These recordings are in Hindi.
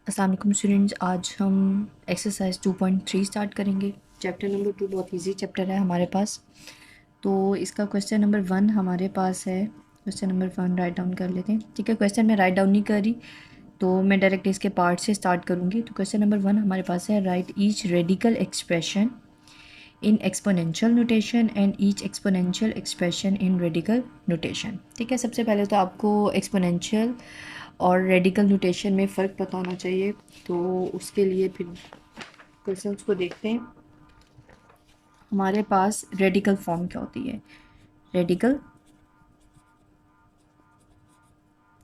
अस्सलाम वालेकुम स्टूडेंट्स, आज हम एक्सरसाइज 2.3 स्टार्ट करेंगे। चैप्टर नंबर 2 बहुत इजी चैप्टर है हमारे पास। तो इसका क्वेश्चन नंबर 1 हमारे पास है। क्वेश्चन नंबर 1 राइट डाउन कर लेते हैं। ठीक है, क्वेश्चन मैं राइट डाउन नहीं कर रही तो मैं डायरेक्ट इसके पार्ट से स्टार्ट करूँगी। तो क्वेश्चन नंबर 1 हमारे पास है, right each radical expression in exponential notation and each exponential expression in radical notation. ठीक है, सबसे पहले तो आपको एक्सपोनेंशियल और रेडिकल नोटेशन में फ़र्क पता होना चाहिए। तो उसके लिए फिर क्वेश्चंस को देखते हैं। हमारे पास रेडिकल फॉर्म क्या होती है? रेडिकल,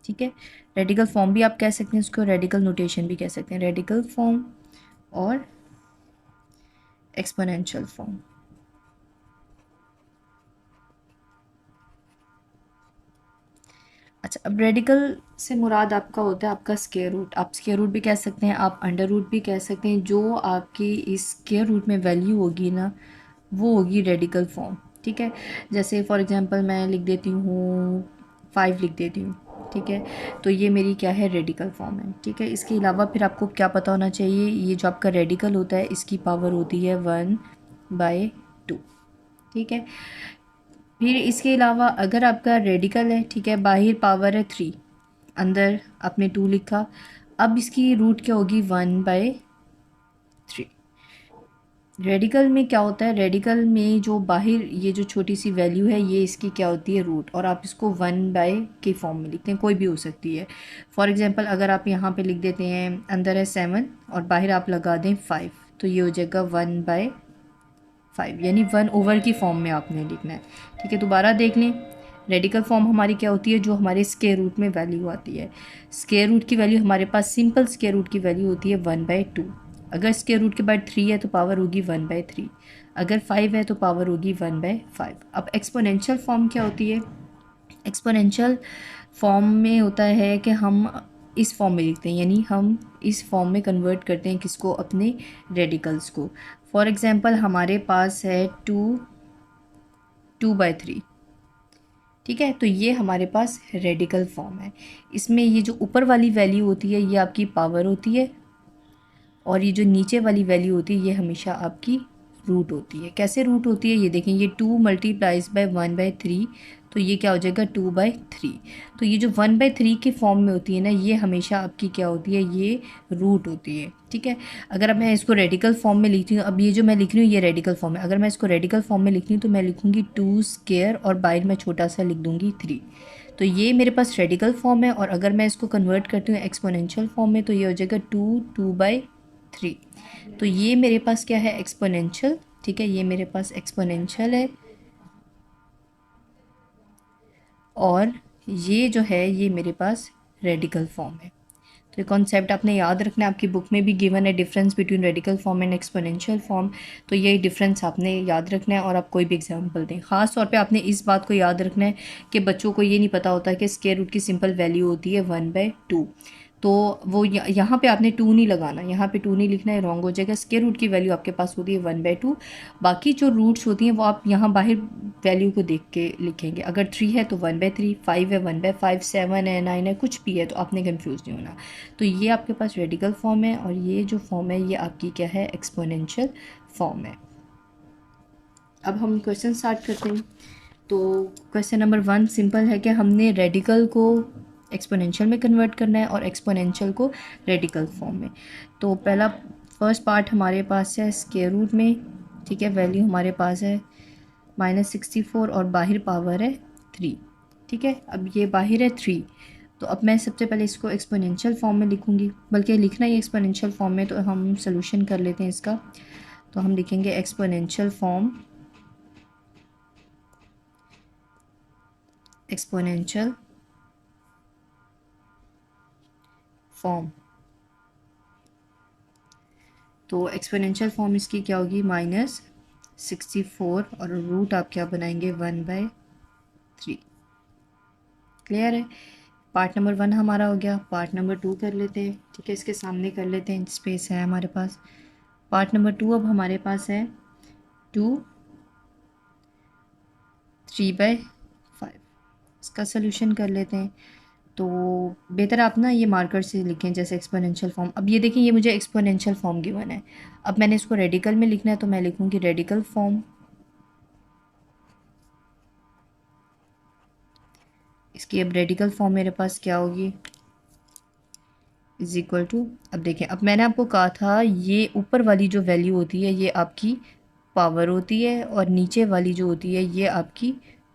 ठीक है, रेडिकल फॉर्म भी आप कह सकते हैं, उसको रेडिकल नोटेशन भी कह सकते हैं। रेडिकल फॉर्म और एक्सपोनेंशियल फॉर्म। अच्छा, अब रेडिकल से मुराद आपका होता है आपका स्क्वायर रूट। आप स्क्वायर रूट भी कह सकते हैं, आप अंडर रूट भी कह सकते हैं। जो आपकी इस स्क्वायर रूट में वैल्यू होगी ना, वो होगी रेडिकल फॉर्म। ठीक है, जैसे फॉर एग्जांपल मैं लिख देती हूँ 5 लिख देती हूँ। ठीक है, तो ये मेरी क्या है, रेडिकल फॉर्म है। ठीक है, इसके अलावा फिर आपको क्या पता होना चाहिए, ये जो आपका रेडिकल होता है इसकी पावर होती है 1/2। ठीक है, फिर इसके अलावा अगर आपका रेडिकल है, ठीक है, बाहर पावर है 3, अंदर आपने 2 लिखा, अब इसकी रूट क्या होगी, 1/3। रेडिकल में क्या होता है, रेडिकल में जो बाहर ये जो छोटी सी वैल्यू है ये इसकी क्या होती है, रूट, और आप इसको 1 के फॉर्म में लिखते हैं, कोई भी हो सकती है। फॉर एग्जांपल अगर आप यहाँ पे लिख देते हैं अंदर है 7 और बाहर आप लगा दें 5, तो ये हो जाएगा 1/5, यानी 1/, की फॉर्म में आपने लिखना है। ठीक है, दोबारा देख लें। रेडिकल फॉर्म हमारी क्या होती है, जो हमारे स्क्वायर रूट में वैल्यू आती है। स्क्वायर रूट की वैल्यू हमारे पास, सिंपल स्क्वायर रूट की वैल्यू होती है 1/2। अगर स्क्वायर रूट के बाद 3 है तो पावर होगी 1/3। अगर 5 है तो पावर होगी 1/5। अब एक्सपोनेंशियल फॉर्म क्या होती है? एक्सपोनेंशियल फॉर्म में होता है कि हम इस फॉर्म में लिखते हैं, यानी हम इस फॉर्म में कन्वर्ट करते हैं किसको, अपने रेडिकल्स को। फॉर एग्जांपल हमारे पास है 2/3। ठीक है, तो ये हमारे पास रेडिकल फॉर्म है। इसमें ये जो ऊपर वाली वैल्यू होती है ये आपकी पावर होती है, और ये जो नीचे वाली वैल्यू होती है ये हमेशा आपकी रूट होती है। कैसे रूट होती है ये देखें, ये 2 मल्टीप्लाइज बाय 1/3, तो ये क्या हो जाएगा 2/3। तो ये जो 1/3 के फॉर्म में होती है ना, ये हमेशा आपकी क्या होती है, ये रूट होती है। ठीक है, अगर अब मैं इसको रेडिकल फॉर्म में लिखती हूँ, अब ये जो मैं लिख रही हूँ ये रेडिकल फॉर्म है, अगर मैं इसको रेडिकल फॉर्म में लिखती हूँ तो मैं लिखूँगी 2 स्क्वायर और बाहर मैं छोटा सा लिख दूँगी 3। तो ये मेरे पास रेडिकल फॉर्म है। और अगर मैं इसको कन्वर्ट करती हूँ एक्सपोनेंशियल फॉर्म में तो ये हो जाएगा 2/3। तो ये मेरे पास क्या है, एक्सपोनेंशियल। ठीक है, ये मेरे पास एक्सपोनेंशियल है, और ये जो है ये मेरे पास रेडिकल फॉर्म है। तो ये कॉन्सेप्ट आपने याद रखना है, आपकी बुक में भी गिवन है difference between radical form and exponential form. तो ये डिफरेंस आपने याद रखना है, और आप कोई भी एग्जांपल दें, ख़ास तौर पे आपने इस बात को याद रखना है कि बच्चों को ये नहीं पता होता कि स्क्वायर रूट की सिंपल वैल्यू होती है 1/2। तो वो यहाँ पे आपने 2 नहीं लगाना, यहाँ पे 2 नहीं लिखना है, रॉन्ग हो जाएगा। स्क्वायर रूट की वैल्यू आपके पास होती है 1/2। बाकी जो रूट्स होती हैं वो आप यहाँ बाहर वैल्यू को देख के लिखेंगे। अगर 3 है तो 1/3, 5 है 1/5, 7 है, 9 है, कुछ भी है, तो आपने कन्फ्यूज़ नहीं होना। तो ये आपके पास रेडिकल फॉर्म है, और ये जो फॉर्म है ये आपकी क्या है, एक्सपोनेंशियल फॉर्म है। अब हम क्वेश्चन स्टार्ट करते हैं। तो क्वेश्चन नंबर 1 सिंपल है कि हमने रेडिकल को एक्सपोनेंशियल में कन्वर्ट करना है और एक्सपोनेंशियल को रेडिकल फॉर्म में। तो पहला फर्स्ट पार्ट हमारे पास है स्क्वायर रूट में। ठीक है, वैल्यू हमारे पास है -64 और बाहर पावर है 3। ठीक है, अब ये बाहर है 3, तो अब मैं सबसे पहले इसको एक्सपोनेंशियल फॉर्म में लिखूंगी, बल्कि लिखना ही एक्सपोनेंशियल फॉर्म में। तो हम सोल्यूशन कर लेते हैं इसका। तो हम लिखेंगे एक्सपोनेंशियल फॉर्म, एक्सपोनेंशियल फॉर्म। तो एक्सपोनेंशियल फॉर्म इसकी क्या होगी, -64, और रूट आप क्या बनाएंगे, 1/3। क्लियर है? पार्ट नंबर 1 हमारा हो गया। पार्ट नंबर 2 कर लेते हैं। ठीक है, इसके सामने कर लेते हैं, स्पेस है हमारे पास। पार्ट नंबर 2 अब हमारे पास है 2 3/5। इसका सोल्यूशन कर लेते हैं। तो बेहतर आप ना ये मार्कर से लिखें, जैसे एक्सपोनेंशियल फॉर्म। अब ये देखिए, ये मुझे एक्सपोनेंशियल फॉर्म गिवन है। अब मैंने इसको रेडिकल में लिखना है, तो मैं लिखूँगी रेडिकल फॉर्म। इसकी अब रेडिकल फॉर्म मेरे पास क्या होगी, इज इक्वल टू, अब देखें, अब मैंने आपको कहा था ये ऊपर वाली जो वैल्यू होती है ये आपकी पावर होती है, और नीचे वाली जो होती है ये आपकी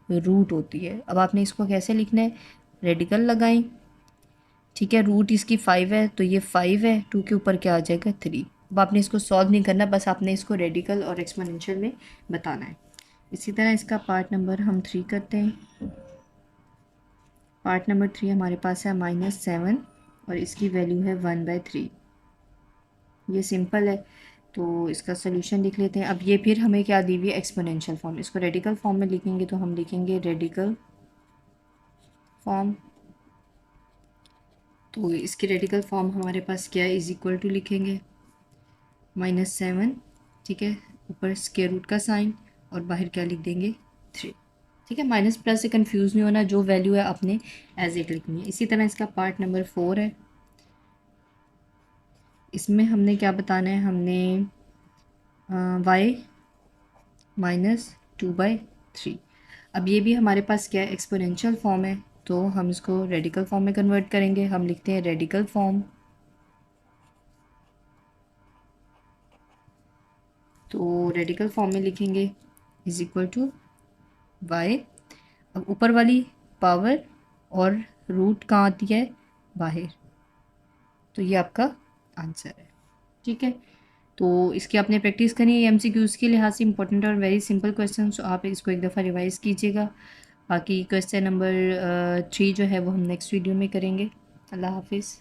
रूट होती है। अब आपने इसको कैसे लिखना है, रेडिकल लगाएं, ठीक है। रूट इसकी 5 है, तो ये 5 है, 2 के ऊपर क्या आ जाएगा, 3। अब आपने इसको सॉल्व नहीं करना, बस आपने इसको रेडिकल और एक्सपोनेंशियल में बताना है। इसी तरह इसका पार्ट नंबर हम 3 करते हैं। पार्ट नंबर 3 हमारे पास है -7, और इसकी वैल्यू है 1/3। ये सिंपल है, तो इसका सोल्यूशन लिख लेते हैं। अब ये फिर हमें क्या दी हुई है, एक्सपोनेंशियल फॉर्म। इसको रेडिकल फॉर्म में लिखेंगे तो हम लिखेंगे रेडिकल फॉर्म। तो इसकी रेडिकल फॉर्म हमारे पास क्या है, इज इक्वल टू लिखेंगे -7, ठीक है, ऊपर स्क्वायर रूट का साइन, और बाहर क्या लिख देंगे, 3, ठीक है। माइनस प्लस से कंफ्यूज नहीं होना, जो वैल्यू है आपने एज इट लिखनी है। इसी तरह इसका पार्ट नंबर 4 है। इसमें हमने क्या बताना है, हमने y -2/3। अब ये भी हमारे पास क्या है, एक्सपोनेंशियल फॉर्म है, तो हम इसको रेडिकल फॉर्म में कन्वर्ट करेंगे। हम लिखते हैं रेडिकल फॉर्म। तो रेडिकल फॉर्म में लिखेंगे इज इक्वल टू y, अब ऊपर वाली पावर और रूट कहाँ आती है, बाहर। तो ये आपका आंसर है, ठीक है। तो इसकी आपने प्रैक्टिस करनी है, एमसीक्यूज़ के लिहाज से इंपॉर्टेंट और वेरी सिंपल क्वेश्चन, तो आप इसको एक दफ़ा रिवाइज़ कीजिएगा। बाकी क्वेश्चन नंबर 3 जो है वो हम नेक्स्ट वीडियो में करेंगे। अल्लाह हाफिज़।